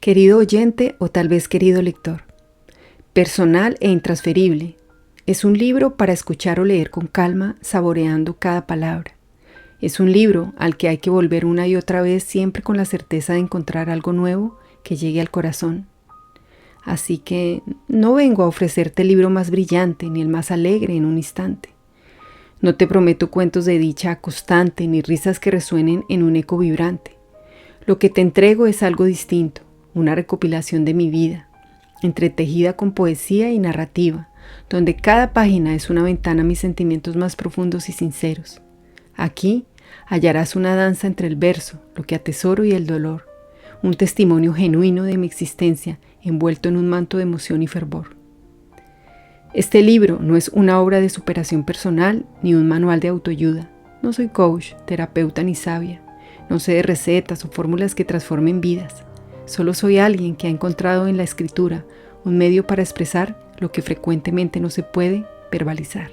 Querido oyente o tal vez querido lector, personal e intransferible. Es un libro para escuchar o leer con calma, saboreando cada palabra. Es un libro al que hay que volver una y otra vez siempre con la certeza de encontrar algo nuevo que llegue al corazón. Así que no vengo a ofrecerte el libro más brillante ni el más alegre en un instante. No te prometo cuentos de dicha constante ni risas que resuenen en un eco vibrante. Lo que te entrego es algo distinto, una recopilación de mi vida, entretejida con poesía y narrativa, donde cada página es una ventana a mis sentimientos más profundos y sinceros. Aquí hallarás una danza entre el verso, lo que atesoro y el dolor, un testimonio genuino de mi existencia envuelto en un manto de emoción y fervor. Este libro no es una obra de superación personal ni un manual de autoayuda. No soy coach, terapeuta ni sabia. No sé de recetas o fórmulas que transformen vidas. Solo soy alguien que ha encontrado en la escritura un medio para expresar lo que frecuentemente no se puede verbalizar.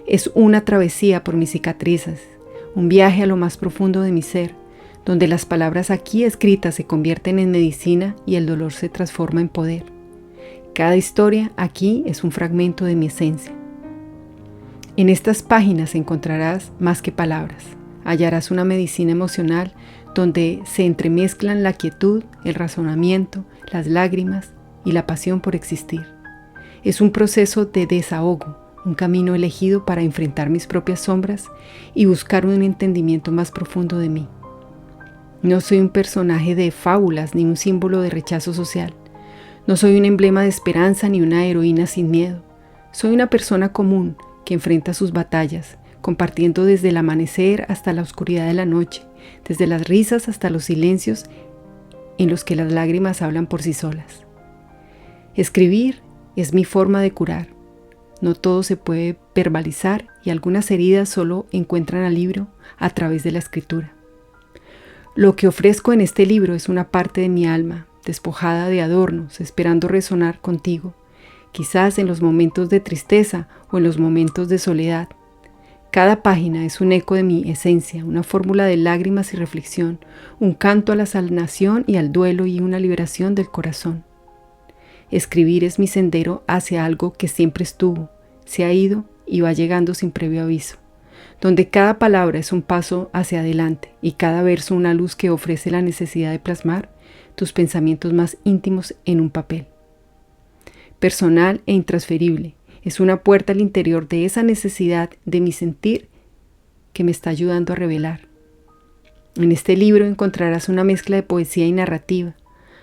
Es una travesía por mis cicatrices, un viaje a lo más profundo de mi ser, donde las palabras aquí escritas se convierten en medicina y el dolor se transforma en poder. Cada historia aquí es un fragmento de mi esencia. En estas páginas encontrarás más que palabras. Hallarás una medicina emocional donde se entremezclan la quietud, el razonamiento, las lágrimas y la pasión por existir. Es un proceso de desahogo, un camino elegido para enfrentar mis propias sombras y buscar un entendimiento más profundo de mí. No soy un personaje de fábulas ni un símbolo de rechazo social. No soy un emblema de esperanza ni una heroína sin miedo. Soy una persona común que enfrenta sus batallas, compartiendo desde el amanecer hasta la oscuridad de la noche, desde las risas hasta los silencios en los que las lágrimas hablan por sí solas. Escribir es mi forma de curar. No todo se puede verbalizar y algunas heridas solo encuentran alivio a través de la escritura. Lo que ofrezco en este libro es una parte de mi alma, despojada de adornos, esperando resonar contigo, quizás en los momentos de tristeza o en los momentos de soledad. Cada página es un eco de mi esencia, una fórmula de lágrimas y reflexión, un canto a la sanación y al duelo y una liberación del corazón. Escribir es mi sendero hacia algo que siempre estuvo, se ha ido y va llegando sin previo aviso, donde cada palabra es un paso hacia adelante y cada verso una luz que ofrece la necesidad de plasmar tus pensamientos más íntimos en un papel. Personal e intransferible. Es una puerta al interior de esa necesidad de mi sentir que me está ayudando a revelar. En este libro encontrarás una mezcla de poesía y narrativa,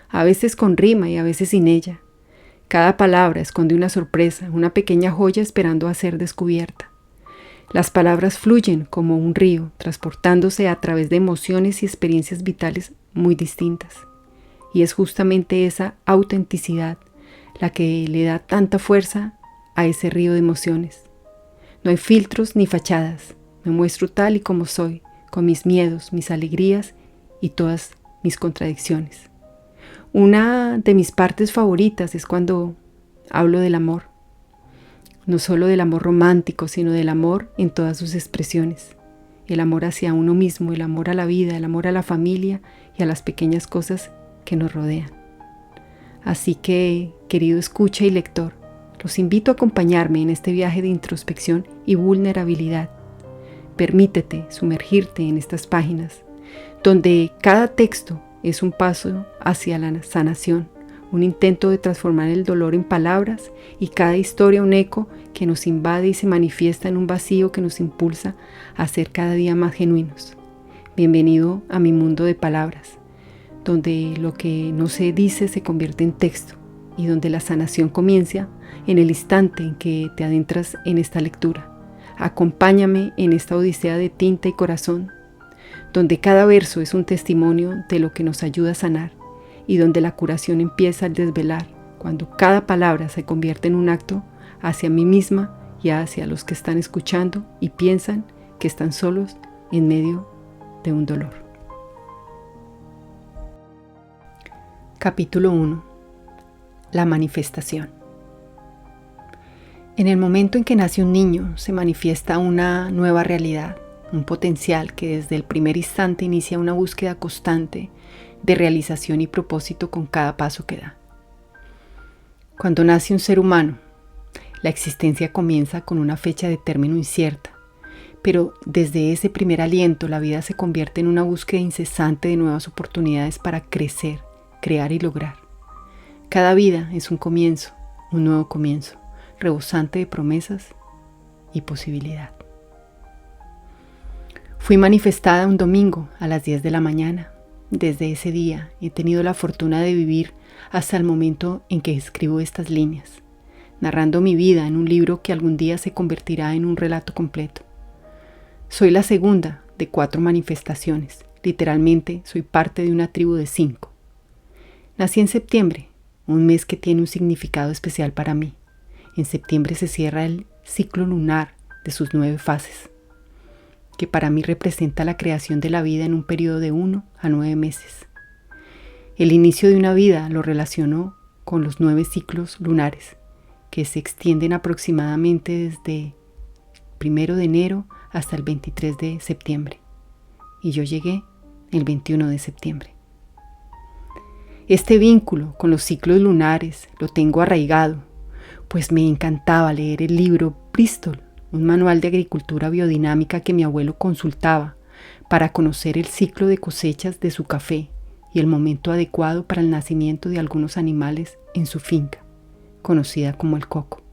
a veces con rima y a veces sin ella. Cada palabra esconde una sorpresa, una pequeña joya esperando a ser descubierta. Las palabras fluyen como un río, transportándose a través de emociones y experiencias vitales muy distintas. Y es justamente esa autenticidad la que le da tanta fuerza a ese río de emociones. No hay filtros ni fachadas. Me muestro tal y como soy, con mis miedos, mis alegrías y todas mis contradicciones. Una de mis partes favoritas es cuando hablo del amor. No solo del amor romántico, sino del amor en todas sus expresiones. El amor hacia uno mismo, el amor a la vida, el amor a la familia y a las pequeñas cosas que nos rodean. Así que, querido escucha y lector, los invito a acompañarme en este viaje de introspección y vulnerabilidad. Permítete sumergirte en estas páginas, donde cada texto es un paso hacia la sanación, un intento de transformar el dolor en palabras y cada historia un eco que nos invade y se manifiesta en un vacío que nos impulsa a ser cada día más genuinos. Bienvenido a mi mundo de palabras, donde lo que no se dice se convierte en texto y donde la sanación comienza en el instante en que te adentras en esta lectura. Acompáñame en esta odisea de tinta y corazón, donde cada verso es un testimonio de lo que nos ayuda a sanar y donde la curación empieza al desvelar, cuando cada palabra se convierte en un acto hacia mí misma y hacia los que están escuchando y piensan que están solos en medio de un dolor. Capítulo 1. La manifestación. En el momento en que nace un niño, se manifiesta una nueva realidad, un potencial que desde el primer instante inicia una búsqueda constante de realización y propósito con cada paso que da. Cuando nace un ser humano, la existencia comienza con una fecha de término incierta, pero desde ese primer aliento la vida se convierte en una búsqueda incesante de nuevas oportunidades para crecer, crear y lograr. Cada vida es un comienzo, un nuevo comienzo, rebosante de promesas y posibilidad. Fui manifestada un domingo a las 10 de la mañana. Desde ese día he tenido la fortuna de vivir hasta el momento en que escribo estas líneas, narrando mi vida en un libro que algún día se convertirá en un relato completo. Soy la segunda de 4 manifestaciones. Literalmente soy parte de una tribu de 5. Nací en septiembre, un mes que tiene un significado especial para mí. En septiembre se cierra el ciclo lunar de sus 9 fases, que para mí representa la creación de la vida en un periodo de 1 a 9 meses. El inicio de una vida lo relacionó con los 9 ciclos lunares, que se extienden aproximadamente desde el 1 de enero hasta el 23 de septiembre. Y yo llegué el 21 de septiembre. Este vínculo con los ciclos lunares lo tengo arraigado, pues me encantaba leer el libro Bristol, un manual de agricultura biodinámica que mi abuelo consultaba para conocer el ciclo de cosechas de su café y el momento adecuado para el nacimiento de algunos animales en su finca, conocida como el coco.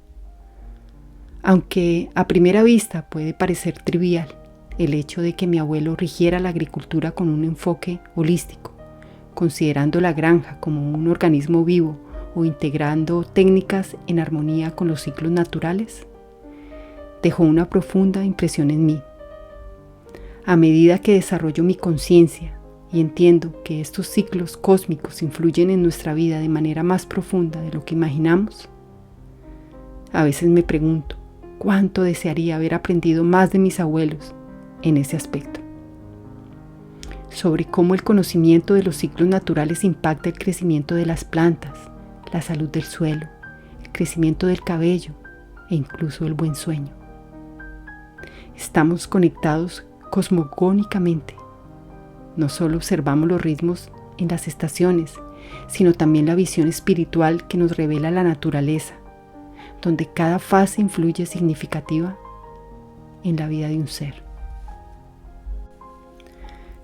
Aunque a primera vista puede parecer trivial el hecho de que mi abuelo rigiera la agricultura con un enfoque holístico, considerando la granja como un organismo vivo o integrando técnicas en armonía con los ciclos naturales, dejó una profunda impresión en mí. A medida que desarrollo mi conciencia y entiendo que estos ciclos cósmicos influyen en nuestra vida de manera más profunda de lo que imaginamos, a veces me pregunto cuánto desearía haber aprendido más de mis abuelos en ese aspecto, sobre cómo el conocimiento de los ciclos naturales impacta el crecimiento de las plantas, la salud del suelo, el crecimiento del cabello e incluso el buen sueño. Estamos conectados cosmogónicamente. No solo observamos los ritmos en las estaciones, sino también la visión espiritual que nos revela la naturaleza, donde cada fase influye significativa en la vida de un ser.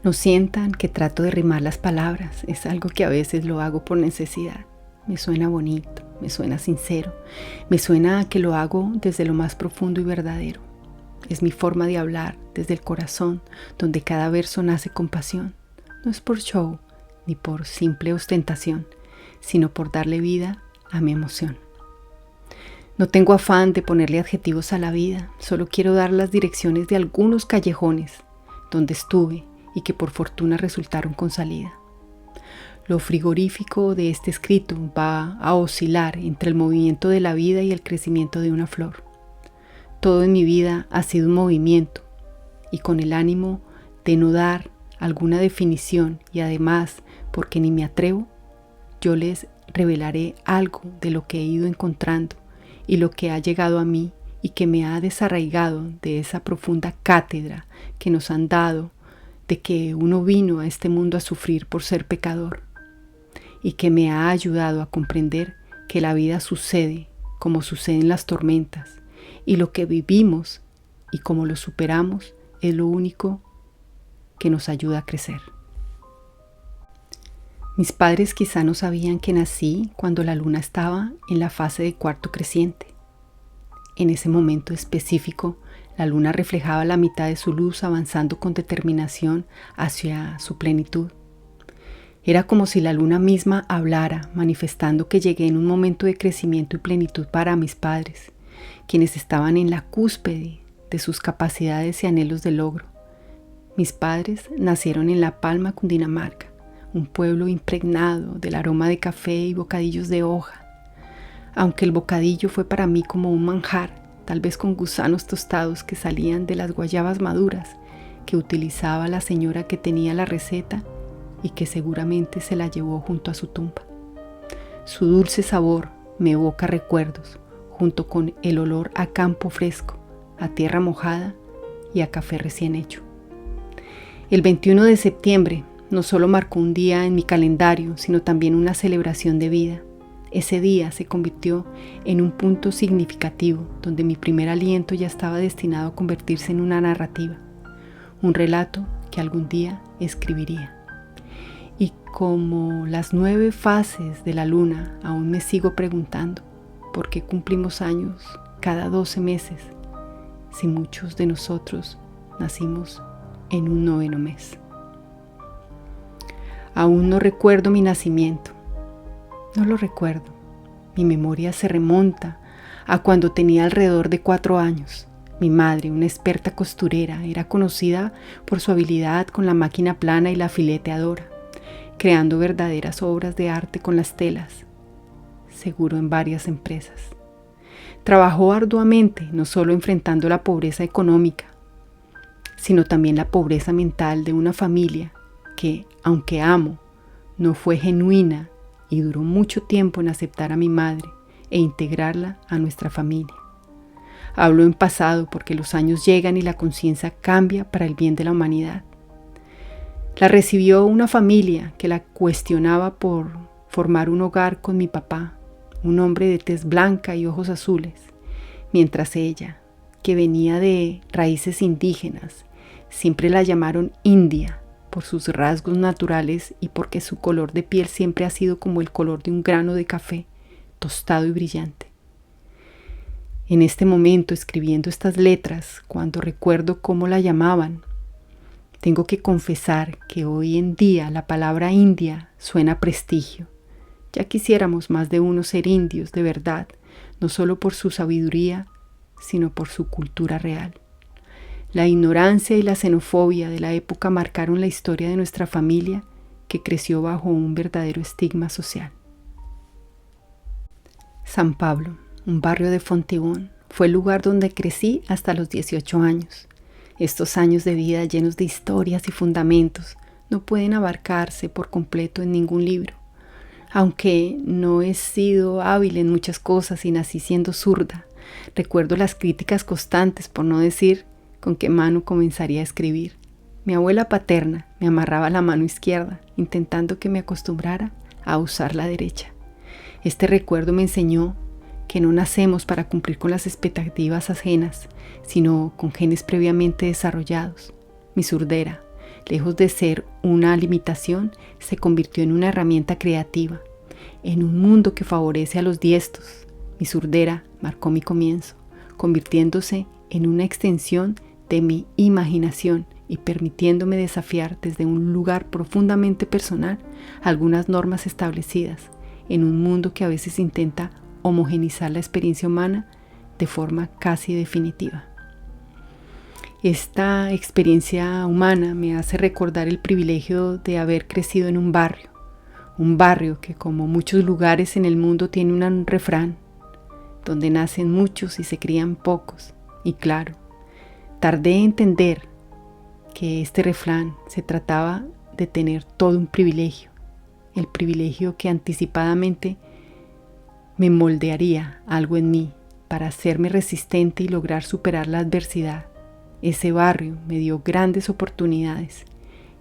No sientan que trato de rimar las palabras, es algo que a veces lo hago por necesidad. Me suena bonito, me suena sincero, me suena a que lo hago desde lo más profundo y verdadero. Es mi forma de hablar desde el corazón, donde cada verso nace con pasión. No es por show ni por simple ostentación, sino por darle vida a mi emoción. No tengo afán de ponerle adjetivos a la vida, solo quiero dar las direcciones de algunos callejones donde estuve y que por fortuna resultaron con salida. Lo frigorífico de este escrito va a oscilar entre el movimiento de la vida y el crecimiento de una flor. Todo en mi vida ha sido un movimiento y con el ánimo de no dar alguna definición y además porque ni me atrevo, yo les revelaré algo de lo que he ido encontrando y lo que ha llegado a mí y que me ha desarraigado de esa profunda cátedra que nos han dado de que uno vino a este mundo a sufrir por ser pecador y que me ha ayudado a comprender que la vida sucede como suceden las tormentas y lo que vivimos y cómo lo superamos es lo único que nos ayuda a crecer. Mis padres quizá no sabían que nací cuando la luna estaba en la fase de cuarto creciente. En ese momento específico, la luna reflejaba la mitad de su luz avanzando con determinación hacia su plenitud. Era como si la luna misma hablara, manifestando que llegué en un momento de crecimiento y plenitud para mis padres, quienes estaban en la cúspide de sus capacidades y anhelos de logro. Mis padres nacieron en La Palma, Cundinamarca, un pueblo impregnado del aroma de café y bocadillos de hoja. Aunque el bocadillo fue para mí como un manjar, tal vez con gusanos tostados que salían de las guayabas maduras que utilizaba la señora que tenía la receta y que seguramente se la llevó junto a su tumba. Su dulce sabor me evoca recuerdos, junto con el olor a campo fresco, a tierra mojada y a café recién hecho. El 21 de septiembre no solo marcó un día en mi calendario, sino también una celebración de vida. Ese día se convirtió en un punto significativo, donde mi primer aliento ya estaba destinado a convertirse en una narrativa, un relato que algún día escribiría. Y como las 9 fases de la luna, aún me sigo preguntando por qué cumplimos años cada 12 meses, si muchos de nosotros nacimos en un 9º mes. Aún no recuerdo mi nacimiento. No lo recuerdo. Mi memoria se remonta a cuando tenía alrededor de 4 años. Mi madre, una experta costurera, era conocida por su habilidad con la máquina plana y la fileteadora, creando verdaderas obras de arte con las telas, seguro en varias empresas. Trabajó arduamente, no solo enfrentando la pobreza económica, sino también la pobreza mental de una familia que, aunque amo, no fue genuina y duró mucho tiempo en aceptar a mi madre e integrarla a nuestra familia. Hablo en pasado porque los años llegan y la conciencia cambia para el bien de la humanidad. La recibió una familia que la cuestionaba por formar un hogar con mi papá, un hombre de tez blanca y ojos azules, mientras ella, que venía de raíces indígenas, siempre la llamaron India por sus rasgos naturales y porque su color de piel siempre ha sido como el color de un grano de café, tostado y brillante. En este momento, escribiendo estas letras, cuando recuerdo cómo la llamaban, tengo que confesar que hoy en día la palabra India suena a prestigio. Ya quisiéramos más de uno ser indios de verdad, no solo por su sabiduría, sino por su cultura real. La ignorancia y la xenofobia de la época marcaron la historia de nuestra familia, que creció bajo un verdadero estigma social. San Pablo, un barrio de Fontibón, fue el lugar donde crecí hasta los 18 años. Estos años de vida llenos de historias y fundamentos no pueden abarcarse por completo en ningún libro. Aunque no he sido hábil en muchas cosas y nací siendo zurda, recuerdo las críticas constantes, por no decir con qué mano comenzaría a escribir. Mi abuela paterna me amarraba la mano izquierda, intentando que me acostumbrara a usar la derecha. Este recuerdo me enseñó que no nacemos para cumplir con las expectativas ajenas, sino con genes previamente desarrollados. Mi surdera, lejos de ser una limitación, se convirtió en una herramienta creativa, en un mundo que favorece a los diestros. Mi surdera marcó mi comienzo, convirtiéndose en una extensión de mi imaginación y permitiéndome desafiar desde un lugar profundamente personal algunas normas establecidas en un mundo que a veces intenta homogeneizar la experiencia humana de forma casi definitiva. Esta experiencia humana me hace recordar el privilegio de haber crecido en un barrio que, como muchos lugares en el mundo, tiene un refrán, donde nacen muchos y se crían pocos. Y claro, tardé en entender que este refrán se trataba de tener todo un privilegio, el privilegio que anticipadamente me moldearía algo en mí para hacerme resistente y lograr superar la adversidad. Ese barrio me dio grandes oportunidades,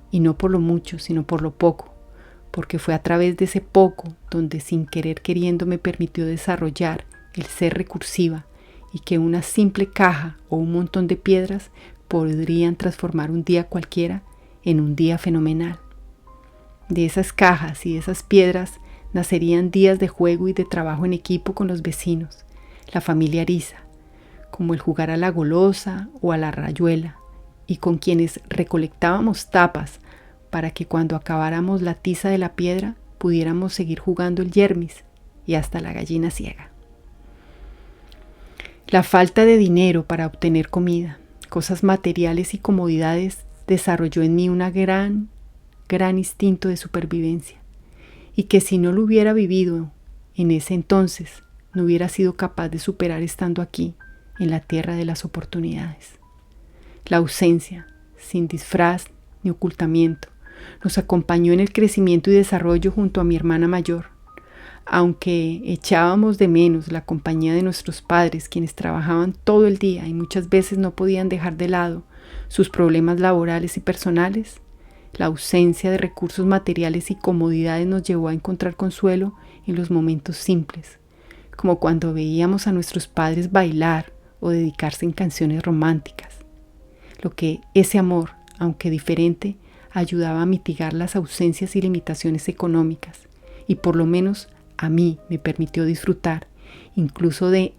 y no por lo mucho, sino por lo poco, porque fue a través de ese poco donde sin querer queriendo me permitió desarrollar el ser recursiva y que una simple caja o un montón de piedras podrían transformar un día cualquiera en un día fenomenal. De esas cajas y de esas piedras nacerían días de juego y de trabajo en equipo con los vecinos, la familia Ariza, como el jugar a la golosa o a la rayuela, y con quienes recolectábamos tapas para que cuando acabáramos la tiza de la piedra pudiéramos seguir jugando el yermis y hasta la gallina ciega. La falta de dinero para obtener comida, cosas materiales y comodidades desarrolló en mí un gran instinto de supervivencia, y que si no lo hubiera vivido en ese entonces, no hubiera sido capaz de superar estando aquí, en la tierra de las oportunidades. La ausencia, sin disfraz ni ocultamiento, nos acompañó en el crecimiento y desarrollo junto a mi hermana mayor. Aunque echábamos de menos la compañía de nuestros padres, quienes trabajaban todo el día y muchas veces no podían dejar de lado sus problemas laborales y personales, La ausencia de recursos materiales y comodidades nos llevó a encontrar consuelo en los momentos simples, como cuando veíamos a nuestros padres bailar o dedicarse en canciones románticas. Lo que ese amor, aunque diferente, ayudaba a mitigar las ausencias y limitaciones económicas, y por lo menos a mí me permitió disfrutar, incluso de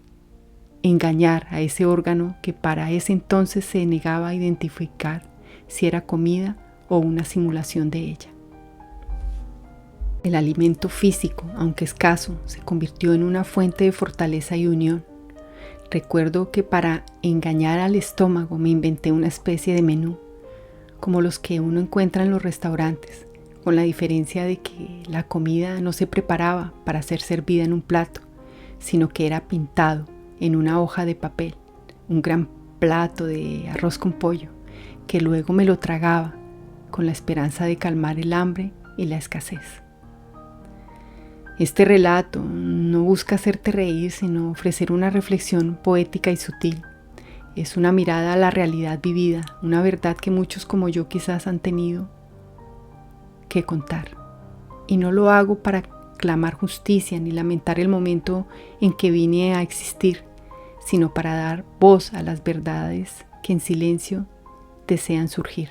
engañar a ese órgano que para ese entonces se negaba a identificar si era comida o una simulación de ella. El alimento físico, aunque escaso, se convirtió en una fuente de fortaleza y unión. Recuerdo que para engañar al estómago me inventé una especie de menú, como los que uno encuentra en los restaurantes, con la diferencia de que la comida no se preparaba para ser servida en un plato, sino que era pintado en una hoja de papel, un gran plato de arroz con pollo, que luego me lo tragaba con la esperanza de calmar el hambre y la escasez. Este relato no busca hacerte reír, sino ofrecer una reflexión poética y sutil. Es una mirada a la realidad vivida, una verdad que muchos como yo quizás han tenido que contar. Y no lo hago para clamar justicia ni lamentar el momento en que vine a existir, sino para dar voz a las verdades que en silencio desean surgir.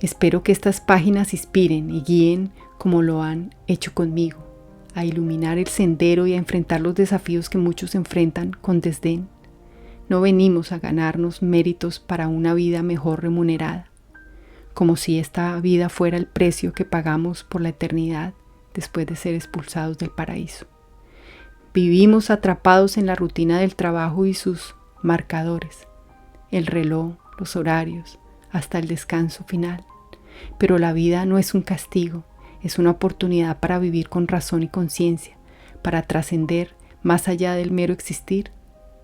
Espero que estas páginas inspiren y guíen como lo han hecho conmigo, a iluminar el sendero y a enfrentar los desafíos que muchos enfrentan con desdén. No venimos a ganarnos méritos para una vida mejor remunerada, como si esta vida fuera el precio que pagamos por la eternidad después de ser expulsados del paraíso. Vivimos atrapados en la rutina del trabajo y sus marcadores, el reloj, los horarios, hasta el descanso final. Pero la vida no es un castigo, es una oportunidad para vivir con razón y conciencia, para trascender más allá del mero existir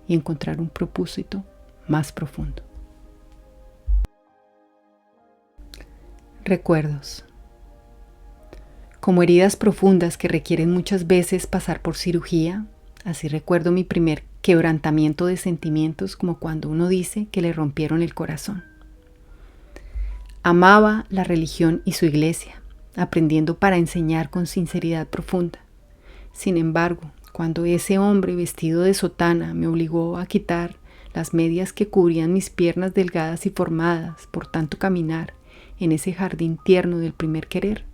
y encontrar un propósito más profundo. Recuerdos. Como heridas profundas que requieren muchas veces pasar por cirugía, así recuerdo mi primer quebrantamiento de sentimientos, como cuando uno dice que le rompieron el corazón. Amaba la religión y su iglesia, aprendiendo para enseñar con sinceridad profunda. Sin embargo, cuando ese hombre vestido de sotana me obligó a quitar las medias que cubrían mis piernas delgadas y formadas por tanto caminar en ese jardín tierno del primer querer,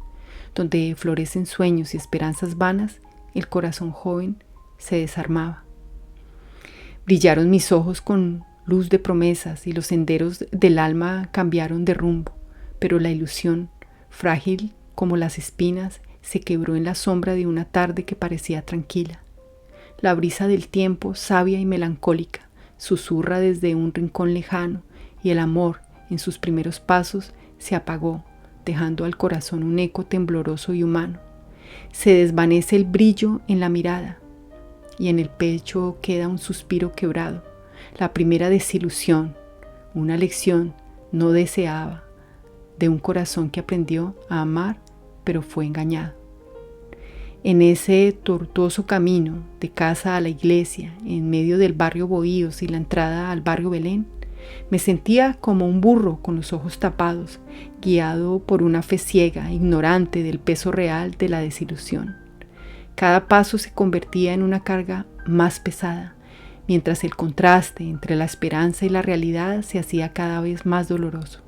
donde florecen sueños y esperanzas vanas, el corazón joven se desarmaba. Brillaron mis ojos con luz de promesas y los senderos del alma cambiaron de rumbo, pero la ilusión, frágil como las espinas, se quebró en la sombra de una tarde que parecía tranquila. La brisa del tiempo, sabia y melancólica, susurra desde un rincón lejano, y el amor, en sus primeros pasos, se apagó, dejando al corazón un eco tembloroso y humano. Se desvanece el brillo en la mirada, y en el pecho queda un suspiro quebrado, la primera desilusión, una lección no deseada de un corazón que aprendió a amar, pero fue engañado. En ese tortuoso camino de casa a la iglesia, en medio del barrio Bohíos y la entrada al barrio Belén, me sentía como un burro con los ojos tapados, guiado por una fe ciega, ignorante del peso real de la desilusión. Cada paso se convertía en una carga más pesada, mientras el contraste entre la esperanza y la realidad se hacía cada vez más doloroso.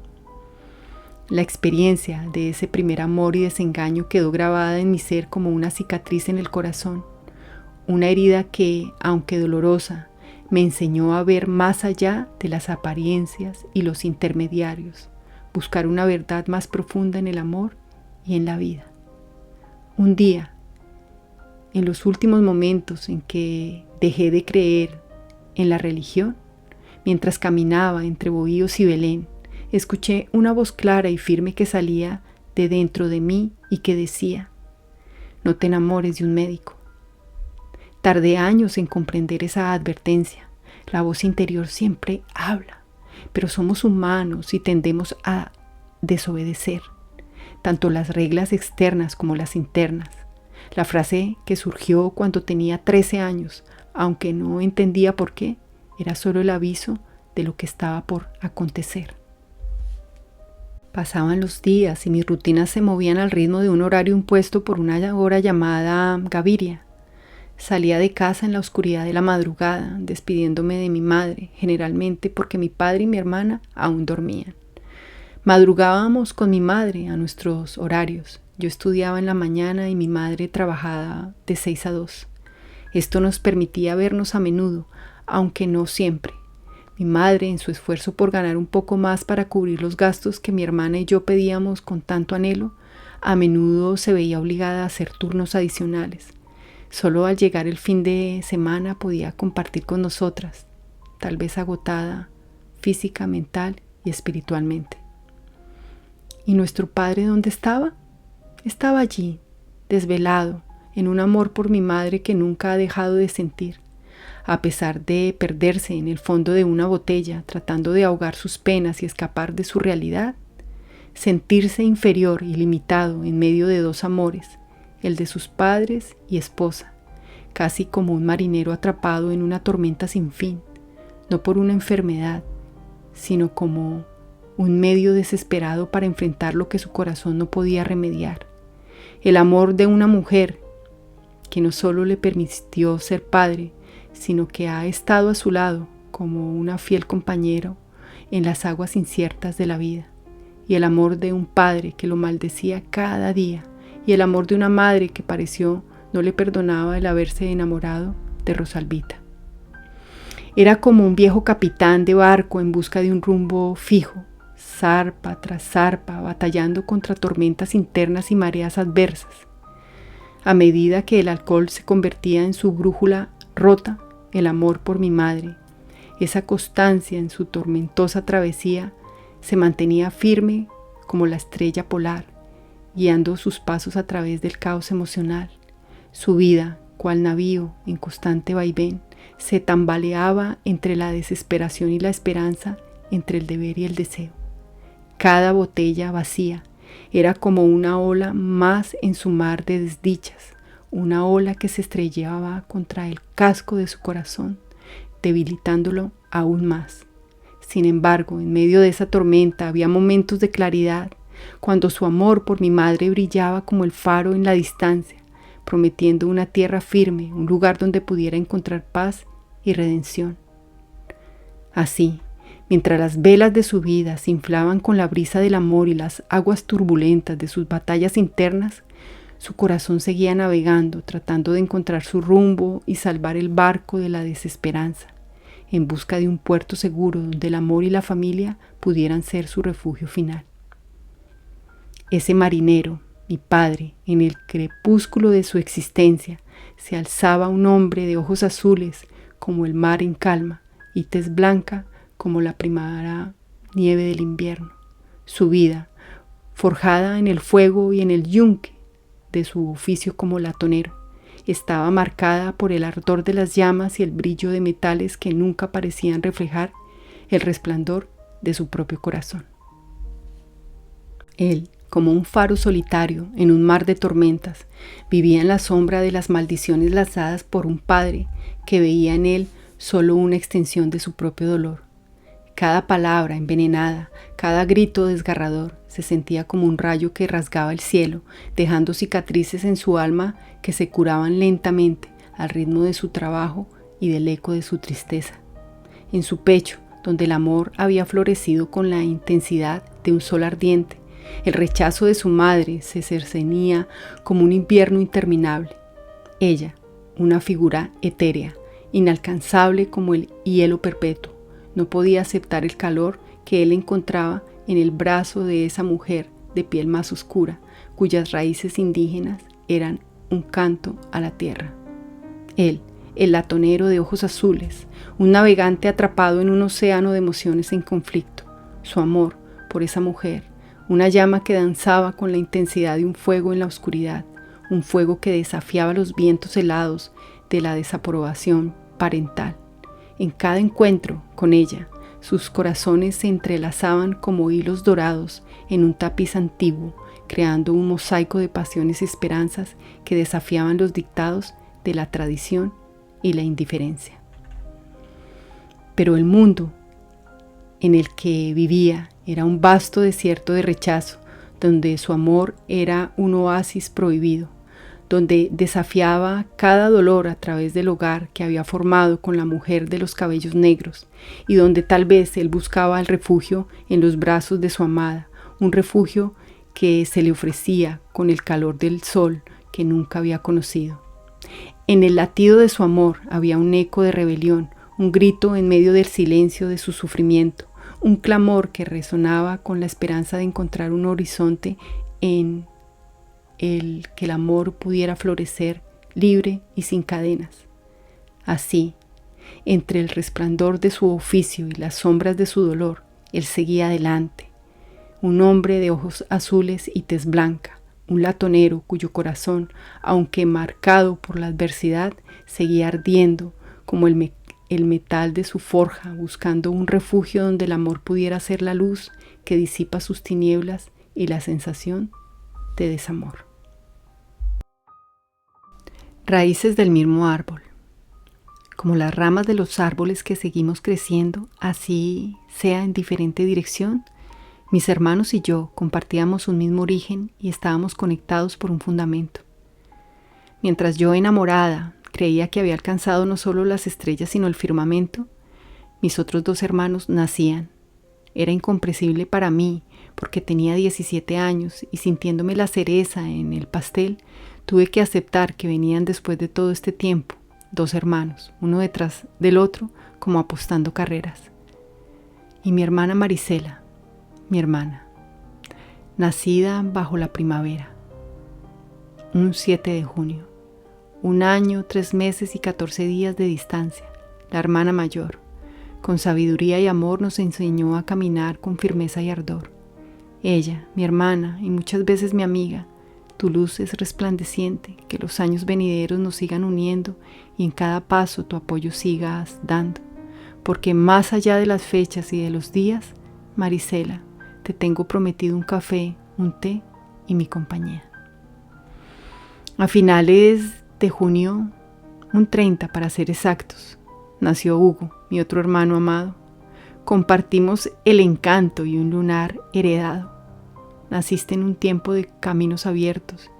La experiencia de ese primer amor y desengaño quedó grabada en mi ser como una cicatriz en el corazón, una herida que, aunque dolorosa, me enseñó a ver más allá de las apariencias y los intermediarios, buscar una verdad más profunda en el amor y en la vida. Un día, en los últimos momentos en que dejé de creer en la religión, mientras caminaba entre Bohíos y Belén, escuché una voz clara y firme que salía de dentro de mí y que decía: no te enamores de un médico. Tardé años en comprender esa advertencia. La voz interior siempre habla, pero somos humanos y tendemos a desobedecer, tanto las reglas externas como las internas. La frase que surgió cuando tenía 13 años, aunque no entendía por qué, era solo el aviso de lo que estaba por acontecer. Pasaban los días y mis rutinas se movían al ritmo de un horario impuesto por una hora llamada Gaviria. Salía de casa en la oscuridad de la madrugada, despidiéndome de mi madre, generalmente porque mi padre y mi hermana aún dormían. Madrugábamos con mi madre a nuestros horarios. Yo estudiaba en la mañana y mi madre trabajaba de 6 a 2. Esto nos permitía vernos a menudo, aunque no siempre. Mi madre, en su esfuerzo por ganar un poco más para cubrir los gastos que mi hermana y yo pedíamos con tanto anhelo, a menudo se veía obligada a hacer turnos adicionales. Solo al llegar el fin de semana podía compartir con nosotras, tal vez agotada física, mental y espiritualmente. ¿Y nuestro padre dónde estaba? Estaba allí, desvelado, en un amor por mi madre que nunca ha dejado de sentir, a pesar de perderse en el fondo de una botella, tratando de ahogar sus penas y escapar de su realidad, sentirse inferior y limitado en medio de dos amores, el de sus padres y esposa, casi como un marinero atrapado en una tormenta sin fin, no por una enfermedad, sino como un medio desesperado para enfrentar lo que su corazón no podía remediar. El amor de una mujer que no solo le permitió ser padre, sino que ha estado a su lado como una fiel compañero en las aguas inciertas de la vida. Y el amor de un padre que lo maldecía cada día, y el amor de una madre que pareció no le perdonaba el haberse enamorado de Rosalvita. Era como un viejo capitán de barco en busca de un rumbo fijo, zarpa tras zarpa, batallando contra tormentas internas y mareas adversas. A medida que el alcohol se convertía en su brújula rota, el amor por mi madre, esa constancia en su tormentosa travesía, se mantenía firme como la estrella polar, guiando sus pasos a través del caos emocional. Su vida, cual navío en constante vaivén, se tambaleaba entre la desesperación y la esperanza, entre el deber y el deseo. Cada botella vacía era como una ola más en su mar de desdichas, una ola que se estrellaba contra el casco de su corazón, debilitándolo aún más. Sin embargo, en medio de esa tormenta había momentos de claridad, cuando su amor por mi madre brillaba como el faro en la distancia, prometiendo una tierra firme, un lugar donde pudiera encontrar paz y redención. Así, mientras las velas de su vida se inflaban con la brisa del amor y las aguas turbulentas de sus batallas internas, su corazón seguía navegando, tratando de encontrar su rumbo y salvar el barco de la desesperanza, en busca de un puerto seguro donde el amor y la familia pudieran ser su refugio final. Ese marinero, mi padre, en el crepúsculo de su existencia, se alzaba un hombre de ojos azules como el mar en calma y tez blanca como la primavera nieve del invierno. Su vida, forjada en el fuego y en el yunque de su oficio como latonero, estaba marcada por el ardor de las llamas y el brillo de metales que nunca parecían reflejar el resplandor de su propio corazón. Él, como un faro solitario en un mar de tormentas, vivía en la sombra de las maldiciones lanzadas por un padre que veía en él solo una extensión de su propio dolor. Cada palabra envenenada, cada grito desgarrador, se sentía como un rayo que rasgaba el cielo, dejando cicatrices en su alma que se curaban lentamente al ritmo de su trabajo y del eco de su tristeza. En su pecho, donde el amor había florecido con la intensidad de un sol ardiente, el rechazo de su madre se cernía como un invierno interminable. Ella, una figura etérea, inalcanzable como el hielo perpetuo, no podía aceptar el calor que él encontraba en el brazo de esa mujer de piel más oscura, cuyas raíces indígenas eran un canto a la tierra. Él, el latonero de ojos azules, un navegante atrapado en un océano de emociones en conflicto. Su amor por esa mujer, una llama que danzaba con la intensidad de un fuego en la oscuridad, un fuego que desafiaba los vientos helados de la desaprobación parental. En cada encuentro con ella, sus corazones se entrelazaban como hilos dorados en un tapiz antiguo, creando un mosaico de pasiones y esperanzas que desafiaban los dictados de la tradición y la indiferencia. Pero el mundo en el que vivía Era un vasto desierto de rechazo, donde su amor era un oasis prohibido, donde desafiaba cada dolor a través del hogar que había formado con la mujer de los cabellos negros, y donde tal vez él buscaba el refugio en los brazos de su amada, un refugio que se le ofrecía con el calor del sol que nunca había conocido. En el latido de su amor había un eco de rebelión, un grito en medio del silencio de su sufrimiento, un clamor que resonaba con la esperanza de encontrar un horizonte en el que el amor pudiera florecer libre y sin cadenas. Así, entre el resplandor de su oficio y las sombras de su dolor, él seguía adelante, un hombre de ojos azules y tez blanca, un latonero cuyo corazón, aunque marcado por la adversidad, seguía ardiendo como el metal de su forja, buscando un refugio donde el amor pudiera ser la luz que disipa sus tinieblas y la sensación de desamor. Raíces del mismo árbol. Como las ramas de los árboles que seguimos creciendo, así sea en diferente dirección, mis hermanos y yo compartíamos un mismo origen y estábamos conectados por un fundamento. Mientras yo, enamorada, creía que había alcanzado no solo las estrellas sino el firmamento, mis otros dos hermanos nacían. Era incomprensible para mí porque tenía 17 años y sintiéndome la cereza en el pastel, tuve que aceptar que venían después de todo este tiempo, dos hermanos, uno detrás del otro, como apostando carreras. Y mi hermana Marisela, mi hermana, nacida bajo la primavera, un 7 de junio, 1 año, 3 meses y 14 días de distancia, la hermana mayor, con sabiduría y amor nos enseñó a caminar con firmeza y ardor. Ella, mi hermana y muchas veces mi amiga, tu luz es resplandeciente, que los años venideros nos sigan uniendo y en cada paso tu apoyo sigas dando, porque más allá de las fechas y de los días, Marisela, te tengo prometido un café, un té y mi compañía. A finales de junio, un 30 para ser exactos, nació Hugo, mi otro hermano amado. Compartimos el encanto y un lunar heredado. Naciste en un tiempo de caminos abiertos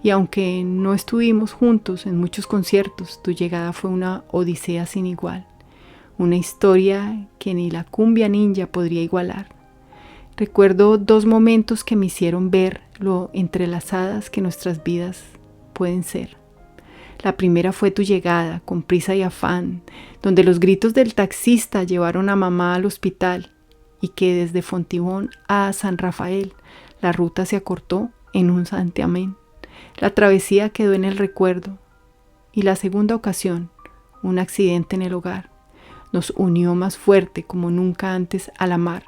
y aunque no estuvimos juntos en muchos conciertos, tu llegada fue una odisea sin igual, una historia que ni la cumbia ninja podría igualar. Recuerdo 2 momentos que me hicieron ver lo entrelazadas que nuestras vidas pueden ser. La primera fue tu llegada, con prisa y afán, donde los gritos del taxista llevaron a mamá al hospital y que desde Fontibón a San Rafael la ruta se acortó en un santiamén. La travesía quedó en el recuerdo. Y la segunda ocasión, un accidente en el hogar, nos unió más fuerte como nunca antes a la mar.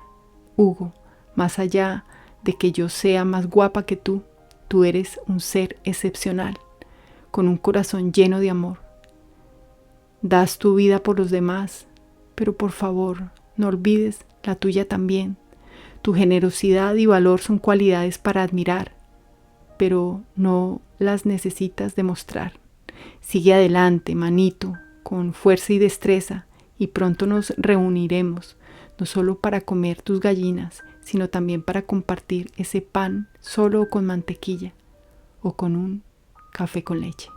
Hugo, más allá de que yo sea más guapa que tú eres un ser excepcional, con un corazón lleno de amor. Das tu vida por los demás, pero por favor, no olvides la tuya también. Tu generosidad y valor son cualidades para admirar, pero no las necesitas demostrar. Sigue adelante, manito, con fuerza y destreza, y pronto nos reuniremos, no solo para comer tus gallinas, sino también para compartir ese pan solo o con mantequilla, o con un café con leche.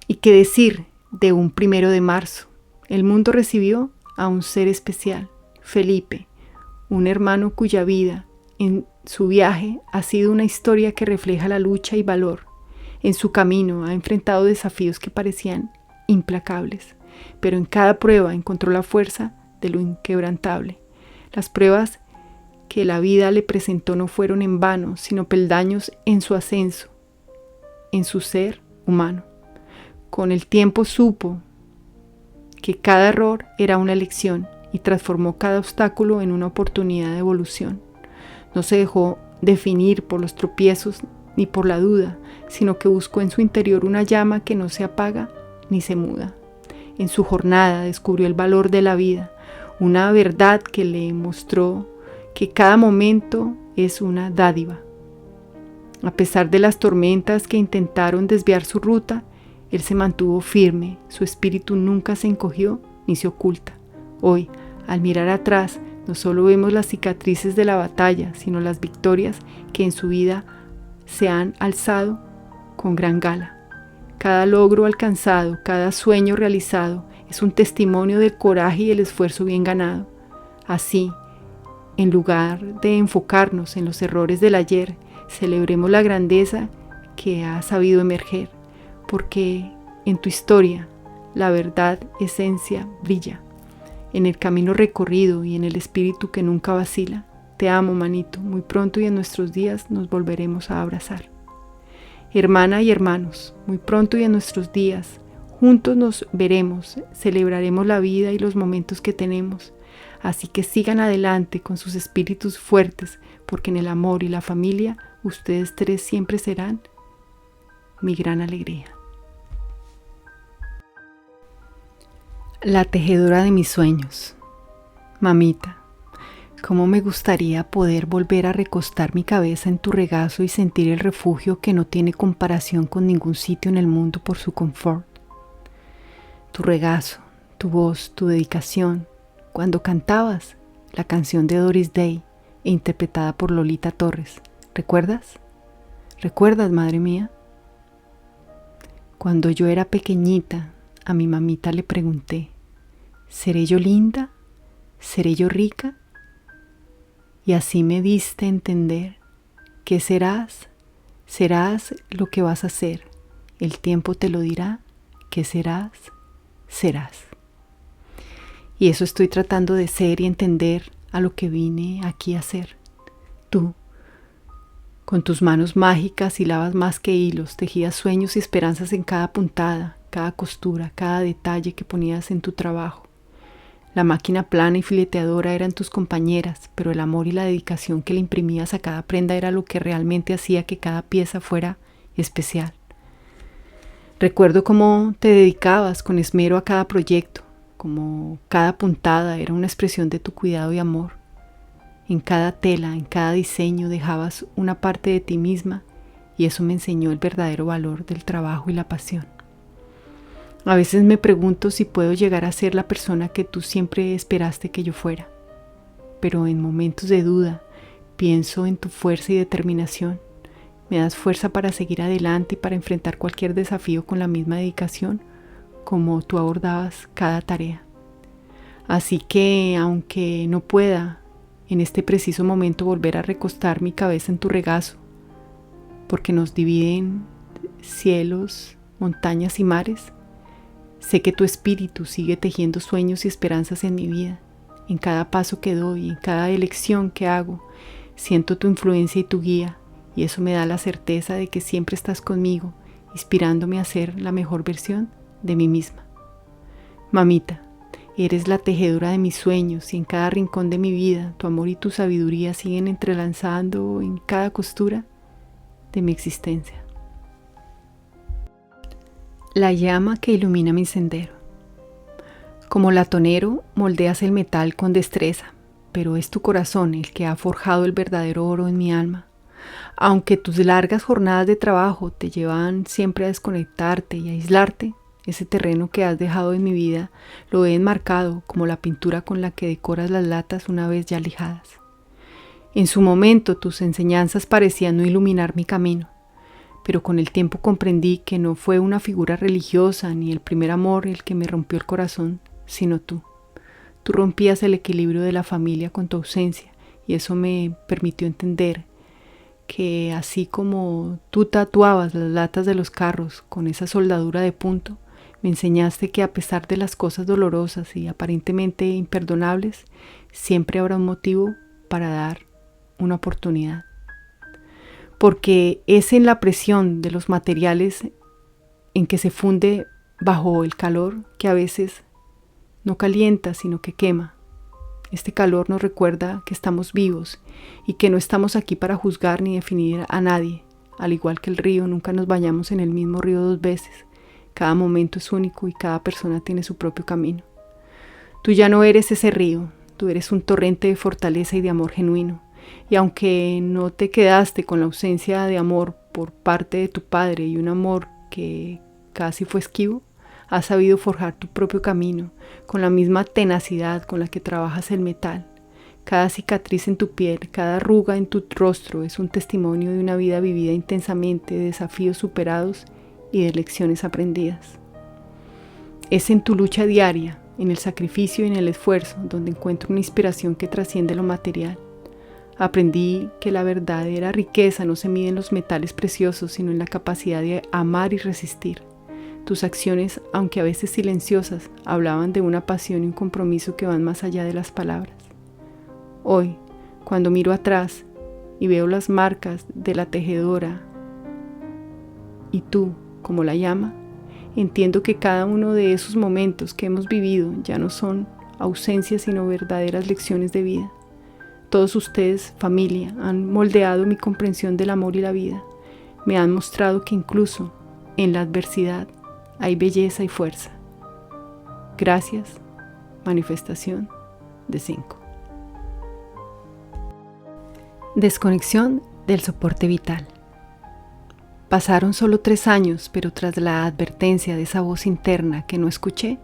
¿Y qué decir de un 1 de marzo? El mundo recibió a un ser especial, Felipe, un hermano cuya vida en su viaje ha sido una historia que refleja la lucha y valor. En su camino ha enfrentado desafíos que parecían implacables, pero en cada prueba encontró la fuerza de lo inquebrantable. Las pruebas que la vida le presentó no fueron en vano, sino peldaños en su ascenso, en su ser humano. Con el tiempo supo que cada error era una lección y transformó cada obstáculo en una oportunidad de evolución. No se dejó definir por los tropiezos ni por la duda, sino que buscó en su interior una llama que no se apaga ni se muda. En su jornada descubrió el valor de la vida, una verdad que le mostró que cada momento es una dádiva. A pesar de las tormentas que intentaron desviar su ruta, él se mantuvo firme, su espíritu nunca se encogió ni se oculta. Hoy, al mirar atrás, No solo vemos las cicatrices de la batalla, sino las victorias que en su vida se han alzado con gran gala. Cada logro alcanzado, cada sueño realizado es un testimonio del coraje y el esfuerzo bien ganado. Así, en lugar de enfocarnos en los errores del ayer, celebremos la grandeza que ha sabido emerger, porque en tu historia la verdad esencia brilla. En el camino recorrido y en el espíritu que nunca vacila. Te amo, manito. Muy pronto y en nuestros días nos volveremos a abrazar. Hermana y hermanos, muy pronto y en nuestros días, juntos nos veremos, celebraremos la vida y los momentos que tenemos. Así que sigan adelante con sus espíritus fuertes, porque en el amor y la familia, ustedes tres siempre serán mi gran alegría. La tejedora de mis sueños. Mamita, cómo me gustaría poder volver a recostar mi cabeza en tu regazo y sentir el refugio que no tiene comparación con ningún sitio en el mundo por su confort. Tu regazo, tu voz, tu dedicación, cuando cantabas la canción de Doris Day e interpretada por Lolita Torres. ¿Recuerdas? ¿Recuerdas, madre mía? Cuando yo era pequeñita, a mi mamita le pregunté, ¿seré yo linda? ¿Seré yo rica? Y así me diste a entender que serás lo que vas a ser. El tiempo te lo dirá, que serás. Y eso estoy tratando de ser y entender a lo que vine aquí a hacer. Tú, con tus manos mágicas hilabas más que hilos, tejías sueños y esperanzas en cada puntada, cada costura, cada detalle que ponías en tu trabajo. La máquina plana y fileteadora eran tus compañeras, pero el amor y la dedicación que le imprimías a cada prenda era lo que realmente hacía que cada pieza fuera especial. Recuerdo cómo te dedicabas con esmero a cada proyecto, como cada puntada era una expresión de tu cuidado y amor. En cada tela, en cada diseño dejabas una parte de ti misma y eso me enseñó el verdadero valor del trabajo y la pasión. A veces me pregunto si puedo llegar a ser la persona que tú siempre esperaste que yo fuera. Pero en momentos de duda, pienso en tu fuerza y determinación. Me das fuerza para seguir adelante y para enfrentar cualquier desafío con la misma dedicación como tú abordabas cada tarea. Así que, aunque no pueda en este preciso momento volver a recostar mi cabeza en tu regazo, porque nos dividen cielos, montañas y mares, sé que tu espíritu sigue tejiendo sueños y esperanzas en mi vida. En cada paso que doy, en cada elección que hago, siento tu influencia y tu guía, y eso me da la certeza de que siempre estás conmigo, inspirándome a ser la mejor versión de mí misma. Mamita, eres la tejedora de mis sueños y en cada rincón de mi vida, tu amor y tu sabiduría siguen entrelazando en cada costura de mi existencia. La llama que ilumina mi sendero. Como latonero, moldeas el metal con destreza, pero es tu corazón el que ha forjado el verdadero oro en mi alma. Aunque tus largas jornadas de trabajo te llevan siempre a desconectarte y a aislarte, ese terreno que has dejado en mi vida lo he enmarcado como la pintura con la que decoras las latas una vez ya lijadas. En su momento tus enseñanzas parecían no iluminar mi camino, pero con el tiempo comprendí que no fue una figura religiosa ni el primer amor el que me rompió el corazón, sino tú. Tú rompías el equilibrio de la familia con tu ausencia y eso me permitió entender que así como tú tatuabas las latas de los carros con esa soldadura de punto, me enseñaste que a pesar de las cosas dolorosas y aparentemente imperdonables, siempre habrá un motivo para dar una oportunidad. Porque es en la presión de los materiales en que se funde bajo el calor que a veces no calienta sino que quema. Este calor nos recuerda que estamos vivos y que no estamos aquí para juzgar ni definir a nadie. Al igual que el río, nunca nos bañamos en el mismo río dos veces. Cada momento es único y cada persona tiene su propio camino. Tú ya no eres ese río, tú eres un torrente de fortaleza y de amor genuino. Y aunque no te quedaste con la ausencia de amor por parte de tu padre y un amor que casi fue esquivo, has sabido forjar tu propio camino con la misma tenacidad con la que trabajas el metal. Cada cicatriz en tu piel, cada arruga en tu rostro es un testimonio de una vida vivida intensamente, de desafíos superados y de lecciones aprendidas. Es en tu lucha diaria, en el sacrificio y en el esfuerzo, donde encuentro una inspiración que trasciende lo material. Aprendí que la verdadera riqueza no se mide en los metales preciosos, sino en la capacidad de amar y resistir. Tus acciones, aunque a veces silenciosas, hablaban de una pasión y un compromiso que van más allá de las palabras. Hoy, cuando miro atrás y veo las marcas de la tejedora y tú como la llama, entiendo que cada uno de esos momentos que hemos vivido ya no son ausencias sino verdaderas lecciones de vida. Todos ustedes, familia, han moldeado mi comprensión del amor y la vida. Me han mostrado que incluso en la adversidad hay belleza y fuerza. Gracias, manifestación de 5. Desconexión del soporte vital. Pasaron solo 3 años, pero tras la advertencia de esa voz interna que no escuché,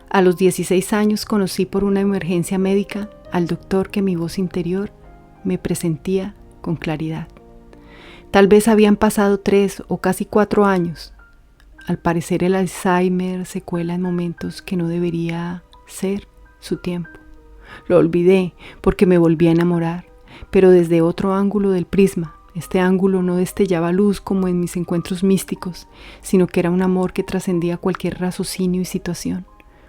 a los 16 años conocí por una emergencia médica al doctor que mi voz interior me presentía con claridad. Tal vez habían pasado 3 o casi 4 años. Al parecer el Alzheimer se cuela en momentos que no debería ser su tiempo. Lo olvidé porque me volví a enamorar, pero desde otro ángulo del prisma. Este ángulo no destellaba luz como en mis encuentros místicos, sino que era un amor que trascendía cualquier raciocinio y situación.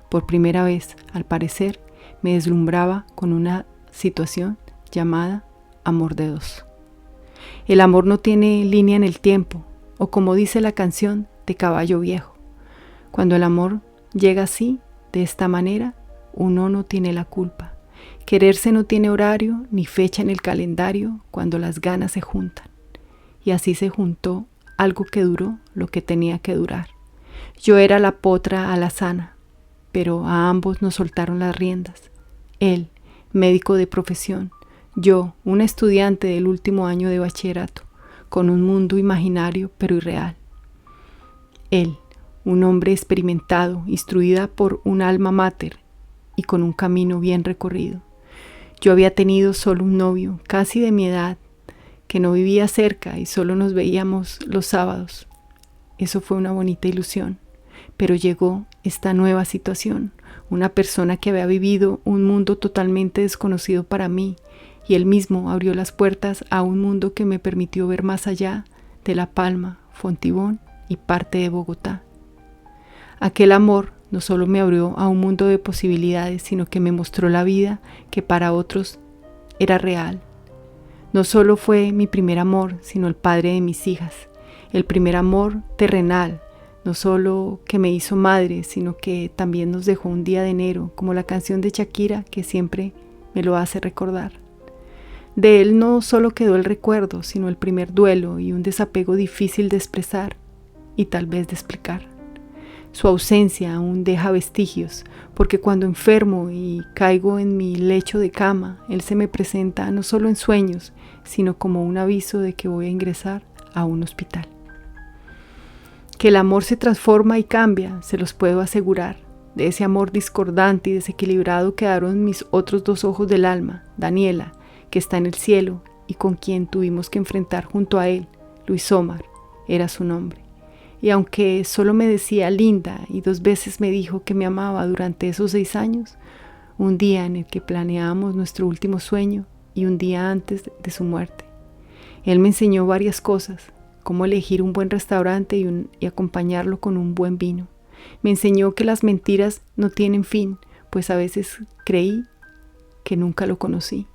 Por primera vez, al parecer, me deslumbraba con una situación llamada amor de dos. El amor no tiene línea en el tiempo, o como dice la canción de Caballo Viejo, cuando el amor llega así, de esta manera, uno no tiene la culpa. Quererse no tiene horario ni fecha en el calendario cuando las ganas se juntan. Y así se juntó algo que duró lo que tenía que durar. Yo era la potra alazana, pero a ambos nos soltaron las riendas. Él, médico de profesión, yo, una estudiante del último año de bachillerato, con un mundo imaginario pero irreal. Él, un hombre experimentado, instruida por un alma mater y con un camino bien recorrido. Yo había tenido solo un novio, casi de mi edad, que no vivía cerca y solo nos veíamos los sábados. Eso fue una bonita ilusión, pero llegó esta nueva situación, una persona que había vivido un mundo totalmente desconocido para mí, y él mismo abrió las puertas a un mundo que me permitió ver más allá de La Palma, Fontibón y parte de Bogotá. Aquel amor no solo me abrió a un mundo de posibilidades, sino que me mostró la vida que para otros era real. No solo fue mi primer amor, sino el padre de mis hijas, el primer amor terrenal, no solo que me hizo madre, sino que también nos dejó un día de enero, como la canción de Shakira que siempre me lo hace recordar. De él no solo quedó el recuerdo, sino el primer duelo y un desapego difícil de expresar y tal vez de explicar. Su ausencia aún deja vestigios, porque cuando enfermo y caigo en mi lecho de cama, él se me presenta no solo en sueños, sino como un aviso de que voy a ingresar a un hospital. Que el amor se transforma y cambia, se los puedo asegurar. De ese amor discordante y desequilibrado quedaron mis otros 2 ojos del alma, Daniela, que está en el cielo y con quien tuvimos que enfrentar junto a él, Luis Omar, era su nombre. Y aunque solo me decía linda y 2 veces me dijo que me amaba durante esos 6 años, un día en el que planeábamos nuestro último sueño y un día antes de su muerte, él me enseñó varias cosas, cómo elegir un buen restaurante y acompañarlo con un buen vino. Me enseñó que las mentiras no tienen fin, pues a veces creí que nunca lo conocí.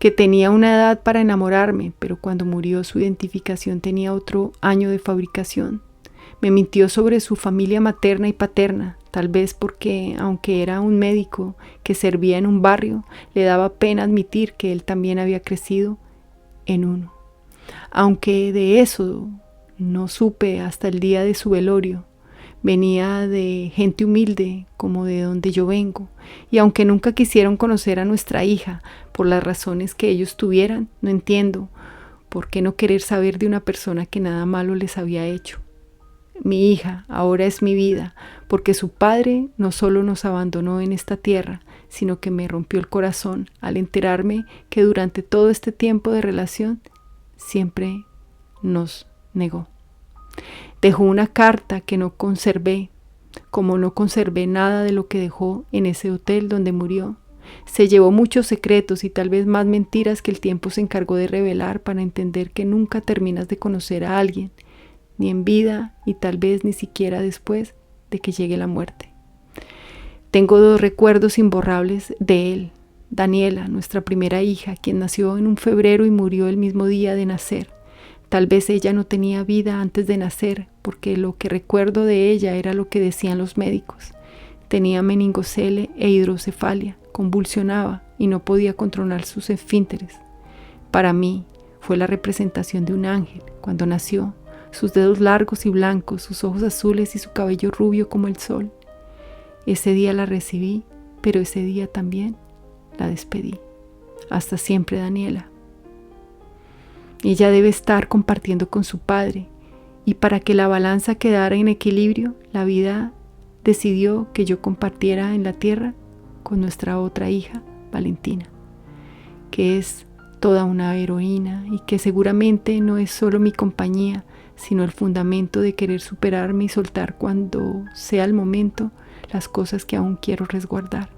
Que tenía una edad para enamorarme, pero cuando murió su identificación tenía otro año de fabricación. Me mintió sobre su familia materna y paterna, tal vez porque, aunque era un médico que servía en un barrio, le daba pena admitir que él también había crecido en uno. Aunque de eso no supe hasta el día de su velorio. Venía de gente humilde, como de donde yo vengo, y aunque nunca quisieron conocer a nuestra hija, por las razones que ellos tuvieran, no entiendo por qué no querer saber de una persona que nada malo les había hecho. Mi hija ahora es mi vida, porque su padre no solo nos abandonó en esta tierra, sino que me rompió el corazón al enterarme que durante todo este tiempo de relación siempre nos negó. Dejó una carta que no conservé, como no conservé nada de lo que dejó en ese hotel donde murió. Se llevó muchos secretos y tal vez más mentiras que el tiempo se encargó de revelar para entender que nunca terminas de conocer a alguien, ni en vida y tal vez ni siquiera después de que llegue la muerte. Tengo 2 recuerdos imborrables de él. Daniela, nuestra primera hija, quien nació en un febrero y murió el mismo día de nacer. Tal vez ella no tenía vida antes de nacer, porque lo que recuerdo de ella era lo que decían los médicos. Tenía meningocele e hidrocefalia, convulsionaba y no podía controlar sus esfínteres. Para mí fue la representación de un ángel cuando nació, sus dedos largos y blancos, sus ojos azules y su cabello rubio como el sol. Ese día la recibí, pero ese día también la despedí. Hasta siempre, Daniela. Ella debe estar compartiendo con su padre, y para que la balanza quedara en equilibrio, la vida decidió que yo compartiera en la tierra con nuestra otra hija, Valentina, que es toda una heroína y que seguramente no es solo mi compañía, sino el fundamento de querer superarme y soltar cuando sea el momento las cosas que aún quiero resguardar.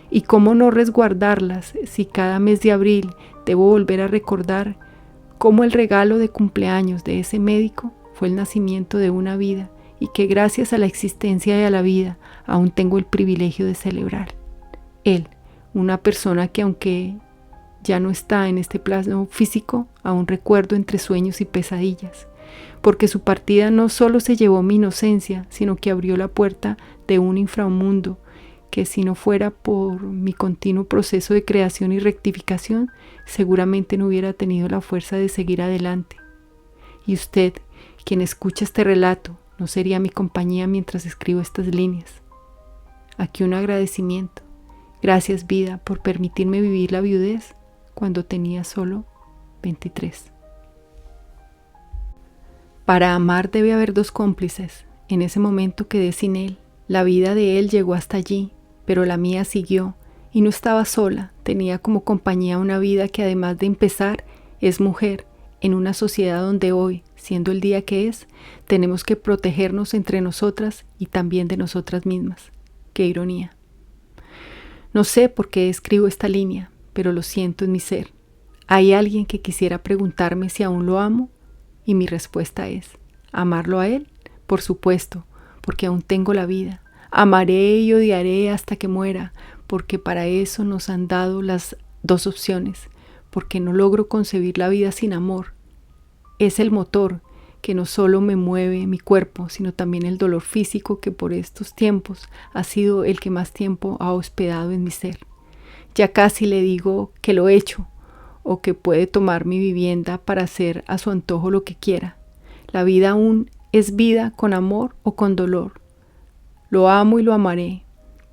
¿Y cómo no resguardarlas si cada mes de abril debo volver a recordar cómo el regalo de cumpleaños de ese médico fue el nacimiento de una vida y que gracias a la existencia y a la vida aún tengo el privilegio de celebrar? Él, una persona que aunque ya no está en este plano físico, aún recuerdo entre sueños y pesadillas, porque su partida no solo se llevó mi inocencia, sino que abrió la puerta de un inframundo que si no fuera por mi continuo proceso de creación y rectificación, seguramente no hubiera tenido la fuerza de seguir adelante. Y usted, quien escucha este relato, no sería mi compañía mientras escribo estas líneas. Aquí un agradecimiento. Gracias, vida, por permitirme vivir la viudez cuando tenía solo 23. Para amar debe haber 2 cómplices. En ese momento quedé sin él. La vida de él llegó hasta allí, pero la mía siguió, y no estaba sola. Tenía como compañía una vida que además de empezar, es mujer, en una sociedad donde hoy, siendo el día que es, tenemos que protegernos entre nosotras y también de nosotras mismas. ¡Qué ironía! No sé por qué escribo esta línea, pero lo siento en mi ser. ¿Hay alguien que quisiera preguntarme si aún lo amo? Y mi respuesta es, ¿amarlo a él? Por supuesto, porque aún tengo la vida. Amaré y odiaré hasta que muera, porque para eso nos han dado las 2 opciones, porque no logro concebir la vida sin amor. Es el motor que no solo me mueve mi cuerpo, sino también el dolor físico que por estos tiempos ha sido el que más tiempo ha hospedado en mi ser. Ya casi le digo que lo he hecho, o que puede tomar mi vivienda para hacer a su antojo lo que quiera. La vida aún es vida con amor o con dolor. Lo amo y lo amaré,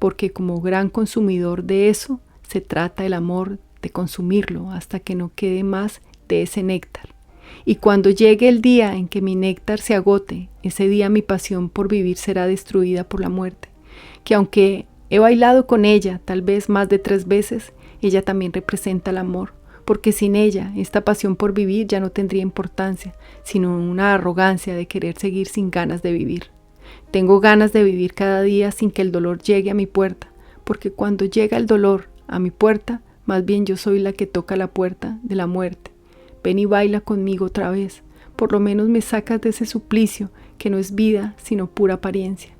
porque como gran consumidor de eso, se trata el amor de consumirlo hasta que no quede más de ese néctar. Y cuando llegue el día en que mi néctar se agote, ese día mi pasión por vivir será destruida por la muerte, que aunque he bailado con ella tal vez más de 3 veces, ella también representa el amor, porque sin ella esta pasión por vivir ya no tendría importancia, sino una arrogancia de querer seguir sin ganas de vivir. Tengo ganas de vivir cada día sin que el dolor llegue a mi puerta, porque cuando llega el dolor a mi puerta, más bien yo soy la que toca la puerta de la muerte. Ven y baila conmigo otra vez, por lo menos me sacas de ese suplicio que no es vida sino pura apariencia.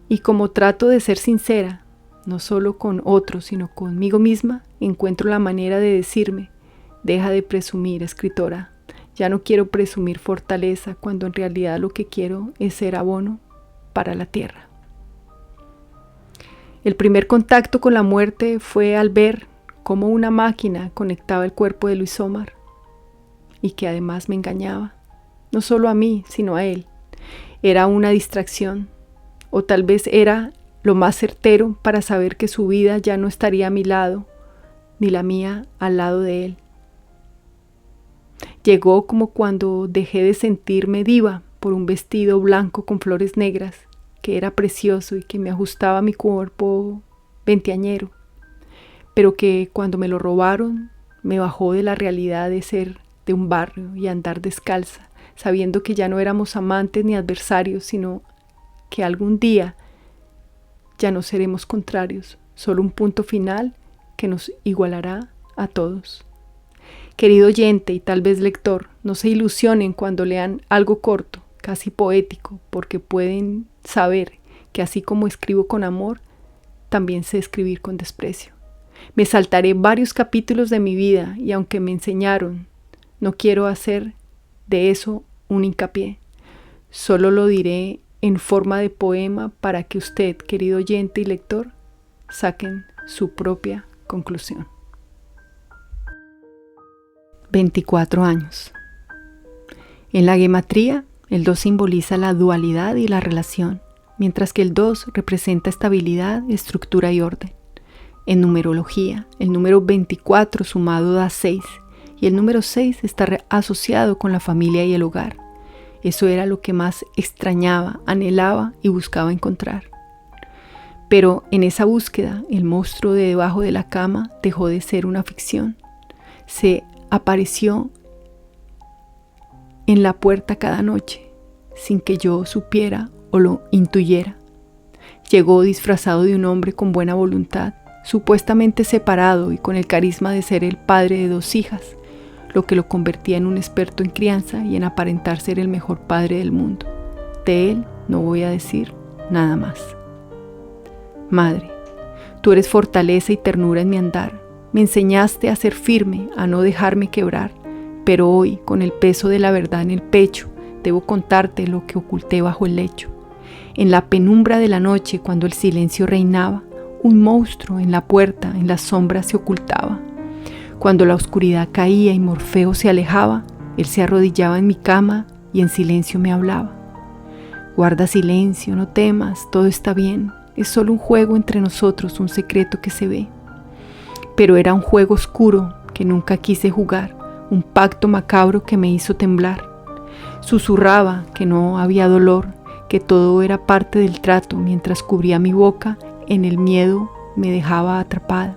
Y como trato de ser sincera, no solo con otros sino conmigo misma, encuentro la manera de decirme, deja de presumir, escritora. Ya no quiero presumir fortaleza cuando en realidad lo que quiero es ser abono para la tierra. El primer contacto con la muerte fue al ver cómo una máquina conectaba el cuerpo de Luis Omar y que además me engañaba, no solo a mí, sino a él. Era una distracción, o tal vez era lo más certero para saber que su vida ya no estaría a mi lado, ni la mía al lado de él. Llegó como cuando dejé de sentirme diva por un vestido blanco con flores negras, que era precioso y que me ajustaba a mi cuerpo veinteañero, pero que cuando me lo robaron me bajó de la realidad de ser de un barrio y andar descalza, sabiendo que ya no éramos amantes ni adversarios, sino que algún día ya no seremos contrarios, solo un punto final que nos igualará a todos. Querido oyente y tal vez lector, no se ilusionen cuando lean algo corto, casi poético, porque pueden saber que así como escribo con amor, también sé escribir con desprecio. Me saltaré varios capítulos de mi vida y aunque me enseñaron, no quiero hacer de eso un hincapié. Solo lo diré en forma de poema para que usted, querido oyente y lector, saquen su propia conclusión. 24 años. En la gematría, el 2 simboliza la dualidad y la relación, mientras que el 2 representa estabilidad, estructura y orden. En numerología, el número 24 sumado da 6 y el número 6 está asociado con la familia y el hogar. Eso era lo que más extrañaba, anhelaba y buscaba encontrar. Pero en esa búsqueda, el monstruo de debajo de la cama dejó de ser una ficción. Se apareció en la puerta cada noche, sin que yo supiera o lo intuyera. Llegó disfrazado de un hombre con buena voluntad, supuestamente separado y con el carisma de ser el padre de 2 hijas, lo que lo convertía en un experto en crianza y en aparentar ser el mejor padre del mundo. De él no voy a decir nada más. Madre, tú eres fortaleza y ternura en mi andar. Me enseñaste a ser firme, a no dejarme quebrar, pero hoy, con el peso de la verdad en el pecho, debo contarte lo que oculté bajo el lecho. En la penumbra de la noche, cuando el silencio reinaba, un monstruo en la puerta, en las sombras se ocultaba. Cuando la oscuridad caía y Morfeo se alejaba, él se arrodillaba en mi cama y en silencio me hablaba. Guarda silencio, no temas, todo está bien, es solo un juego entre nosotros, un secreto que se ve. Pero era un juego oscuro que nunca quise jugar, un pacto macabro que me hizo temblar. Susurraba que no había dolor, que todo era parte del trato, mientras cubría mi boca, en el miedo me dejaba atrapada.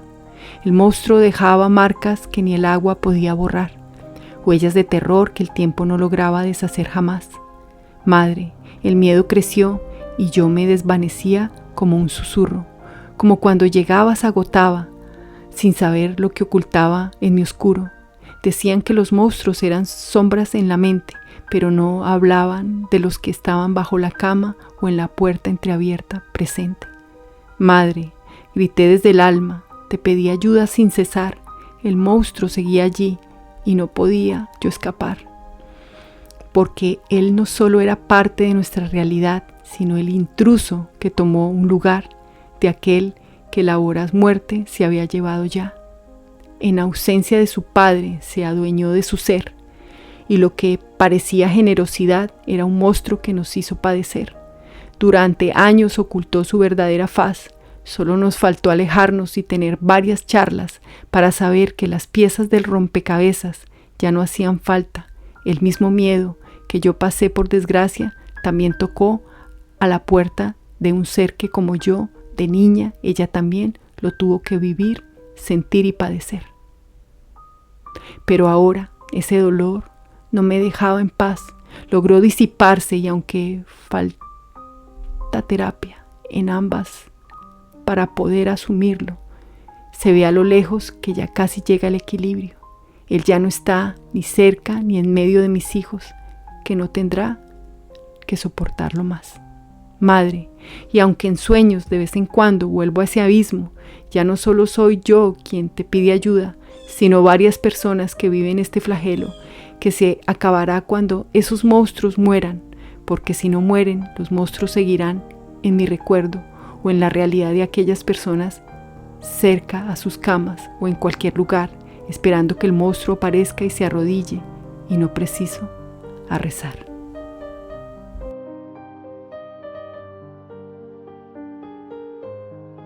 El monstruo dejaba marcas que ni el agua podía borrar, huellas de terror que el tiempo no lograba deshacer jamás. Madre, el miedo creció y yo me desvanecía como un susurro, como cuando llegabas agotaba, sin saber lo que ocultaba en mi oscuro. Decían que los monstruos eran sombras en la mente, pero no hablaban de los que estaban bajo la cama o en la puerta entreabierta presente. Madre, grité desde el alma, te pedí ayuda sin cesar, el monstruo seguía allí y no podía yo escapar. Porque él no solo era parte de nuestra realidad, sino el intruso que tomó un lugar de aquel que la voraz muerte se había llevado ya. En ausencia de su padre se adueñó de su ser, y lo que parecía generosidad era un monstruo que nos hizo padecer. Durante años ocultó su verdadera faz. Solo nos faltó alejarnos y tener varias charlas para saber que las piezas del rompecabezas ya no hacían falta. El mismo miedo que yo pasé por desgracia también tocó a la puerta de un ser que como yo, de niña, ella también lo tuvo que vivir, sentir y padecer. Pero ahora ese dolor no me dejaba en paz, logró disiparse y aunque falta terapia en ambas para poder asumirlo, se ve a lo lejos que ya casi llega el equilibrio. Él ya no está ni cerca ni en medio de mis hijos, que no tendrá que soportarlo más. Madre, y aunque en sueños de vez en cuando vuelvo a ese abismo, ya no solo soy yo quien te pide ayuda, sino varias personas que viven este flagelo, que se acabará cuando esos monstruos mueran, porque si no mueren, los monstruos seguirán en mi recuerdo o en la realidad de aquellas personas cerca a sus camas o en cualquier lugar, esperando que el monstruo aparezca y se arrodille, y no preciso a rezar.